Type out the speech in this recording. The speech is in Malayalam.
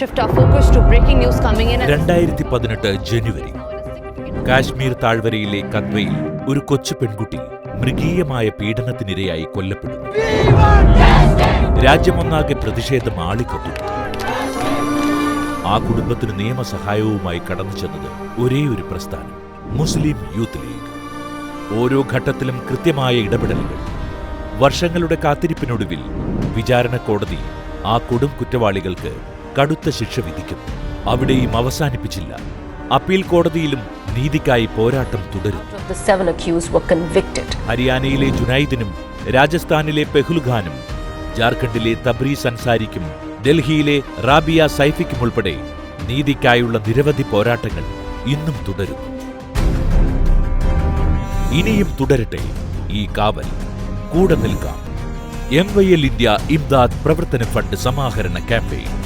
2018 ജനുവരി കാശ്മീർ താഴ്വരയിലെ കത്വയിൽ ഒരു കൊച്ചു പെൺകുട്ടി മൃഗീയമായ പീഡനത്തിനിരയായി കൊല്ലപ്പെടുന്നു. രാജ്യമൊന്നാകെ പ്രതിഷേധം ആളിക്കത്തുന്നു. ആ കുടുംബത്തിന് നിയമസഹായവുമായി കടന്നു ചെന്നത് ഒരേയൊരു പ്രസ്ഥാനം, മുസ്ലിം യൂത്ത് ലീഗ്. ഓരോ ഘട്ടത്തിലും കൃത്യമായ ഇടപെടലുകൾ. വർഷങ്ങളുടെ കാത്തിരിപ്പിനൊടുവിൽ വിചാരണ കോടതി ആ കൊടും കുറ്റവാളികൾക്ക് കടുത്ത ശിക്ഷ വിധിക്കുന്നു. അവിടെയും അവസാനിപ്പിച്ചില്ല. അപ്പീൽ കോടതിയിലും നീതിക്കായി പോരാട്ടം തുടരും. ഹരിയാനയിലെ ജുനൈദിനും രാജസ്ഥാനിലെ പെഹുൽഖാനും ജാർഖണ്ഡിലെ തബ്രീസ് അൻസാരിക്കും ഡൽഹിയിലെ റാബിയ സൈഫിക്കും ഉൾപ്പെടെ നീതിക്കായുള്ള നിരവധി പോരാട്ടങ്ങൾ ഇന്നും തുടരുന്നു. ഇനിയും തുടരട്ടെ ഈ കാവൽ. കൂടെ നിൽക്കാം. MYL ഇന്ത്യ ഇംദാദ് പ്രവർത്തന ഫണ്ട് സമാഹരണ ക്യാമ്പയിൻ.